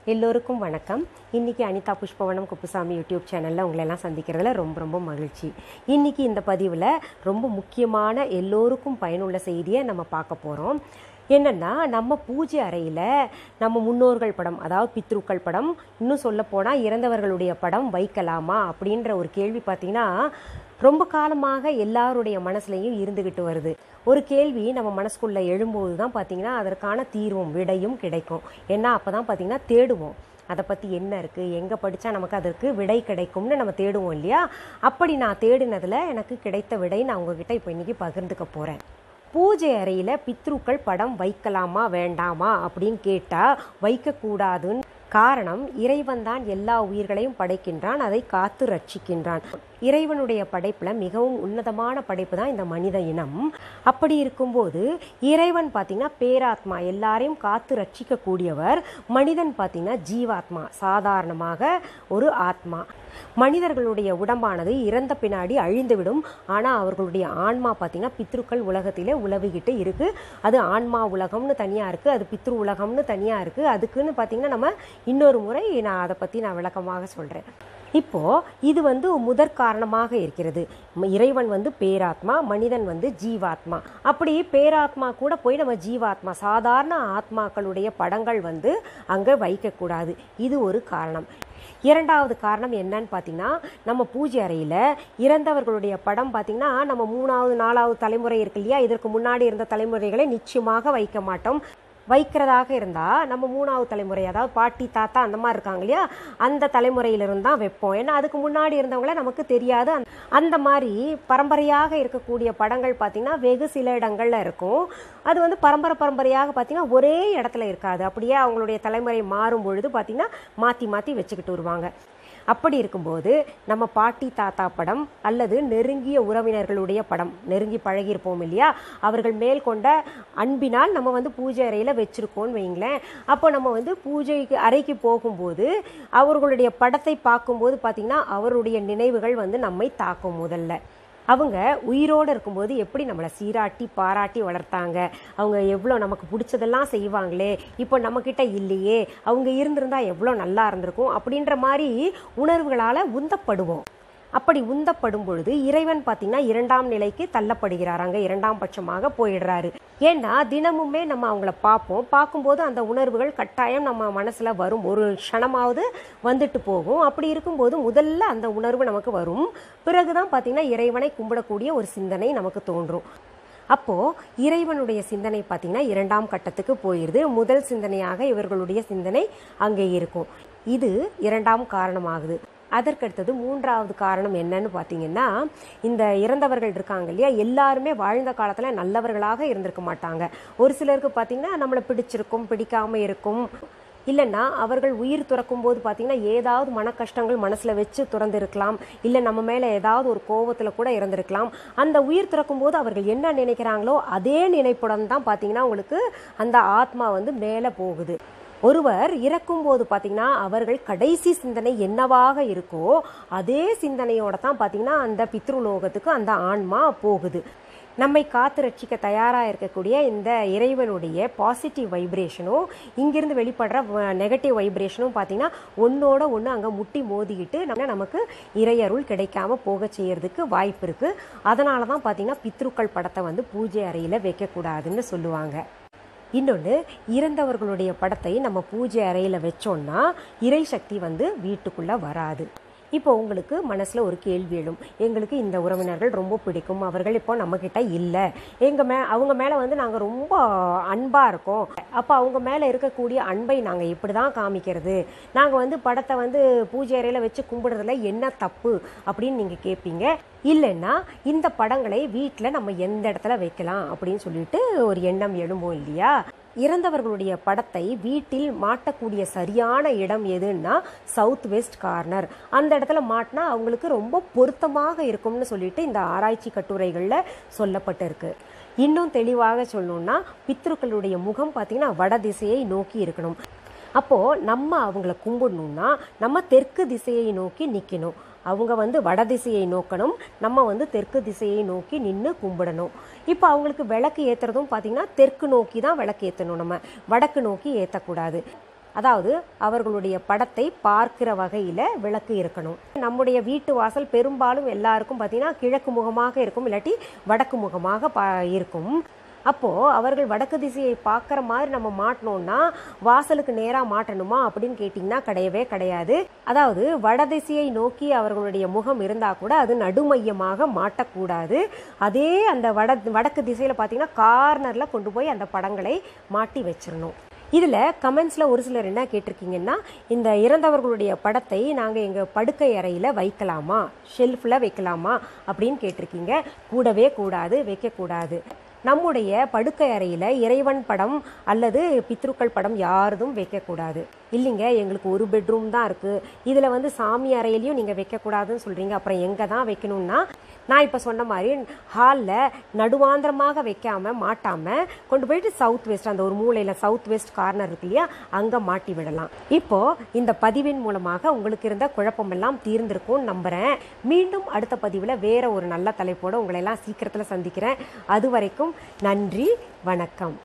எல்லோருக்கும் வணக்கம். இன்னைக்கு அனிதா புஷ்பவனம் குப்புசாமி யூடியூப் சேனலில் உங்களெல்லாம் சந்திக்கிறதுல ரொம்ப மகிழ்ச்சி. இன்னைக்கு இந்த பதிவில் ரொம்ப முக்கியமான எல்லோருக்கும் பயனுள்ள செய்தியை நம்ம பார்க்க போகிறோம். என்னென்னா, நம்ம பூஜை அறையில் நம்ம முன்னோர்கள் படம், அதாவது பித்ருக்கள் படம், இன்னும் சொல்லப்போனால் இறந்தவர்களுடைய படம் வைக்கலாமா அப்படின்ற ஒரு கேள்வி பார்த்திங்கன்னா ரொம்ப காலமாக எல்லாருடைய மனசுலையும் இருந்துக்கிட்டு வருது. ஒரு கேள்வி நம்ம மனசுக்குள்ளே எழும்போது தான் பார்த்திங்கன்னா அதற்கான தீர்வும் விடையும் கிடைக்கும். ஏன்னா அப்போ தான் பார்த்திங்கன்னா தேடுவோம், அதை பற்றி என்ன இருக்குது, எங்கே படித்தா நமக்கு அதற்கு விடை கிடைக்கும்னு நம்ம தேடுவோம் இல்லையா? அப்படி நான் தேடினதில் எனக்கு கிடைத்த விடை நான் உங்ககிட்ட இப்போ இன்றைக்கி பகிர்ந்துக்க போகிறேன். பூஜை அறையில் பித்ருக்கள் படம் வைக்கலாமா வேண்டாமா அப்படின்னு கேட்டால் வைக்கக்கூடாதுன்னு. காரணம், இறைவன் தான் எல்லா உயிர்களையும் படைக்கின்றான், அதை காத்து ரட்சிக்கின்றான். இறைவனுடைய படைப்பில் மிகவும் உன்னதமான படைப்பு தான் இந்த மனித இனம். அப்படி இருக்கும்போது இறைவன் பார்த்திங்கன்னா பேராத்மா, எல்லாரையும் காத்து ரட்சிக்கக்கூடியவர். மனிதன் பார்த்திங்கன்னா ஜீவாத்மா, சாதாரணமாக ஒரு ஆத்மா. மனிதர்களுடைய உடம்பானது இறந்த பின்னாடி அழிந்துவிடும். ஆனால் அவர்களுடைய ஆன்மா பார்த்திங்கன்னா பித்ருக்கள் உலகத்திலே உலவிக்கிட்டு இருக்குது. அது ஆன்மா உலகம்னு தனியாக இருக்குது, அது பித்ரு உலகம்னு தனியாக இருக்குது. அதுக்குன்னு பார்த்திங்கன்னா நம்ம இன்னொரு முறை நான் அதை பற்றி விளக்கமாக சொல்கிறேன். இப்போது இது முதற் காரணமாக இருக்கிறது. இறைவன் பேராத்மா, மனிதன் ஜீவாத்மா. அப்படி பேராத்மா கூட போய் நம்ம ஜீவாத்மா, சாதாரண ஆத்மாக்களுடைய படங்கள் அங்கே வைக்கக்கூடாது. இது ஒரு காரணம். இரண்டாவது காரணம் என்னன்னு பார்த்தீங்கன்னா, நம்ம பூஜை அறையில் இறந்தவர்களுடைய படம் பார்த்திங்கன்னா நம்ம 3வது 4வது தலைமுறை இருக்கு இல்லையா, இதற்கு முன்னாடி இருந்த தலைமுறைகளை நிச்சயமாக வைக்க மாட்டோம். வைக்கிறதாக இருந்தால் நம்ம 3வது தலைமுறை, அதாவது பாட்டி தாத்தா அந்த மாதிரி இருக்காங்க இல்லையா, அந்த தலைமுறையிலிருந்து தான் வைப்போம். ஏன்னா அதுக்கு முன்னாடி இருந்தவங்கள நமக்கு தெரியாது. அந்த மாதிரி பரம்பரையாக இருக்கக்கூடிய படங்கள் பார்த்திங்கன்னா வெகு சில இடங்களில் இருக்கும். அது பரம்பரையாக பார்த்திங்கன்னா ஒரே இடத்துல இருக்காது. அப்படியே அவங்களுடைய தலைமுறை மாறும் பொழுது பார்த்திங்கன்னா மாற்றி வச்சுக்கிட்டு வருவாங்க. அப்படி இருக்கும்போது நம்ம பாட்டி தாத்தா படம் அல்லது நெருங்கிய உறவினர்களுடைய படம், நெருங்கி பழகியிருப்போம் இல்லையா, அவர்கள் மேல் கொண்ட அன்பினால் நம்ம பூஜை அறையில் வச்சுருக்கோன்னு வைங்களேன். அப்போ நம்ம பூஜைக்கு அறைக்கு போகும்போது அவர்களுடைய படத்தை பார்க்கும்போது பார்த்திங்கன்னா அவருடைய நினைவுகள் நம்மை தாக்கும். முதல்ல அவங்க உயிரோடு இருக்கும்போது எப்படி நம்மளை சீராட்டி பாராட்டி வளர்த்தாங்க, அவங்க எவ்வளோ நமக்கு பிடிச்சதெல்லாம் செய்வாங்களே, இப்போ நம்மக்கிட்ட இல்லையே, அவங்க இருந்திருந்தால் எவ்வளோ நல்லா இருந்திருக்கும் அப்படின்ற மாதிரி உணர்வுகளால் உந்தப்படுவோம். அப்படி உந்தப்படும் பொழுது இறைவன் பார்த்திங்கன்னா 2ஆம் நிலைக்கு தள்ளப்படுகிறார், அங்கே 2ஆம் பட்சமாக போயிடுறாரு. ஏன்னா தினமுமே நம்ம அவங்கள பார்க்கும்போது அந்த உணர்வுகள் கட்டாயம் நம்ம மனசில் வரும், ஒரு க்ஷணமாவது வந்துட்டு போகும். அப்படி இருக்கும்போது முதல்ல அந்த உணர்வு நமக்கு வரும். பிறகுதான் பார்த்திங்கன்னா இறைவனை கும்பிடக்கூடிய ஒரு சிந்தனை நமக்கு தோன்றும். அப்போது இறைவனுடைய சிந்தனை பார்த்திங்கன்னா 2ஆம் கட்டத்துக்கு போயிடுது. முதல் சிந்தனையாக இவர்களுடைய சிந்தனை அங்கே இருக்கும். இது 2ஆம் காரணமாகுது. அதற்கடுத்தது 3வது காரணம் என்னன்னு பார்த்தீங்கன்னா, இந்த இறந்தவர்கள் இருக்காங்க இல்லையா, எல்லாருமே வாழ்ந்த காலத்தில் நல்லவர்களாக இருந்திருக்க மாட்டாங்க. ஒரு சிலருக்கு பார்த்திங்கன்னா நம்மளை பிடிச்சிருக்கும், பிடிக்காமல் இருக்கும். இல்லைன்னா அவர்கள் உயிர் துறக்கும் போது பார்த்திங்கன்னா ஏதாவது மன கஷ்டங்கள் மனசில் வச்சு துறந்துருக்கலாம், இல்லை நம்ம மேலே ஏதாவது ஒரு கோபத்தில் கூட இறந்துருக்கலாம். அந்த உயிர் துறக்கும் போது அவர்கள் என்ன நினைக்கிறாங்களோ அதே நினைப்புடன் தான் பார்த்திங்கன்னா உங்களுக்கு அந்த ஆத்மா மேலே போகுது. ஒருவர் இறக்கும்போது பார்த்திங்கன்னா அவர்கள் கடைசி சிந்தனை என்னவாக இருக்கோ அதே சிந்தனையோட தான் பார்த்திங்கன்னா அந்த பித்ருலோகத்துக்கு அந்த ஆன்மா போகுது. நம்மை காத்து ரட்சிக்க தயாராக இருக்கக்கூடிய இந்த இறைவனுடைய பாசிட்டிவ் வைப்ரேஷனும் இங்கிருந்து வெளிப்படுற நெகட்டிவ் வைப்ரேஷனும் பார்த்திங்கன்னா ஒன்றோட ஒன்று அங்கே முட்டி மோதிக்கிட்டு நமக்கு இறையருள் கிடைக்காம போக செய்யறதுக்கு வாய்ப்பு இருக்குது. அதனால தான் பார்த்திங்கன்னா பித்ருக்கள் படத்தை பூஜை அறையில் வைக்கக்கூடாதுன்னு சொல்லுவாங்க. இன்னொன்று, இறந்தவர்களுடைய படத்தை நம்ம பூஜை அறையில் வச்சோன்னா இறை சக்தி வீட்டுக்குள்ளே வராது. இப்போ உங்களுக்கு மனசில் ஒரு கேள்வி எழும், எங்களுக்கு இந்த உறவினர்கள் ரொம்ப பிடிக்கும், அவர்கள் இப்போ நம்மக்கிட்ட இல்லை, அவங்க மேலே நாங்கள் ரொம்ப அன்பாக இருக்கோம், அப்போ அவங்க மேலே இருக்கக்கூடிய அன்பை நாங்கள் எப்படி தான் காமிக்கிறது, நாங்கள் படத்தை பூஜை அறையில் வச்சு கும்பிடுறதுல என்ன தப்பு அப்படின்னு நீங்கள் கேட்பீங்க. இல்லைன்னா இந்த படங்களை வீட்டில் நம்ம எந்த இடத்துல வைக்கலாம் அப்படின்னு சொல்லிட்டு ஒரு எண்ணம் எழும்போம் இல்லையா. இறந்தவர்களுடைய படத்தை வீட்டில் மாட்டக்கூடிய சரியான இடம் எதுன்னா சவுத் வெஸ்ட் கார்னர். அந்த இடத்துல மாட்டினா அவங்களுக்கு ரொம்ப பொருத்தமாக இருக்கும்னு சொல்லிட்டு இந்த ஆராய்ச்சி கட்டுரைகளில் சொல்லப்பட்டிருக்கு. இன்னும் தெளிவாக சொல்லணும்னா பித்ருக்களுடைய முகம் பார்த்திங்கன்னா வட திசையை நோக்கி இருக்கணும். அப்போது நம்ம அவங்கள கும்பிடணும்னா நம்ம தெற்கு திசையை நோக்கி நிற்கணும். அவங்க வடதிசையை நோக்கணும், நம்ம தெற்கு திசையை நோக்கி நின்று கும்பிடணும். இப்போ அவங்களுக்கு விளக்கு ஏற்றுறதும் பார்த்திங்கன்னா தெற்கு நோக்கி தான் விளக்கு ஏற்றணும், நம்ம வடக்கு நோக்கி ஏற்றக்கூடாது. அதாவது அவர்களுடைய படத்தை பார்க்கிற வகையில் விளக்கு இருக்கணும். நம்முடைய வீட்டு வாசல் பெரும்பாலும் எல்லாருக்கும் பார்த்தீங்கன்னா கிழக்கு முகமாக இருக்கும், இல்லாட்டி வடக்கு முகமாக இருக்கும். அப்போது அவர்கள் வடக்கு திசையை பார்க்குற மாதிரி நம்ம மாட்டணும்னா வாசலுக்கு நேராக மாட்டணுமா அப்படின்னு கேட்டிங்கன்னா கிடையவே கிடையாது. அதாவது வடதிசையை நோக்கி அவர்களுடைய முகம் இருந்தால் கூட அது நடுமையமாக மாட்டக்கூடாது. அதே அந்த வடக்கு திசையில் பார்த்தீங்கன்னா கார்னரில் கொண்டு போய் அந்த படங்களை மாட்டி வச்சிடணும். இதில் கமெண்ட்ஸில் ஒரு சிலர் என்ன கேட்டிருக்கீங்கன்னா, இந்த இறந்தவர்களுடைய படத்தை நாங்கள் எங்கள் படுக்கை அறையில் வைக்கலாமா, ஷெல்ஃபில் வைக்கலாமா அப்படின்னு கேட்டிருக்கீங்க. கூடவே கூடாது, வைக்கக்கூடாது. நம்முடைய படுக்கை அறையில் இறைவன் படம் அல்லது பித்ருக்கள் படம் யாரும் வைக்கக்கூடாது. இல்லைங்க எங்களுக்கு ஒரு பெட்ரூம் தான் இருக்குது, இதில் சாமி அறையிலையும் நீங்கள் வைக்கக்கூடாதுன்னு சொல்கிறீங்க, அப்புறம் எங்கே தான் வைக்கணும்னா நான் இப்போ சொன்ன மாதிரி ஹாலில் நடுவாந்திரமாக வைக்காமல் மாட்டாமல் கொண்டு போயிட்டு சவுத் வெஸ்ட், அந்த ஒரு மூலையில் சவுத் வெஸ்ட் கார்னர் இருக்கு இல்லையா, அங்கே மாட்டி விடலாம். இப்போது இந்த பதிவின் மூலமாக உங்களுக்கு இருந்த குழப்பமெல்லாம் தீர்ந்திருக்கும்னு நம்புகிறேன். மீண்டும் அடுத்த பதிவில் வேற ஒரு நல்ல தலைப்போடு உங்களை எல்லாம் சீக்கிரத்தில் சந்திக்கிறேன். அது வரைக்கும் நன்றி, வணக்கம்.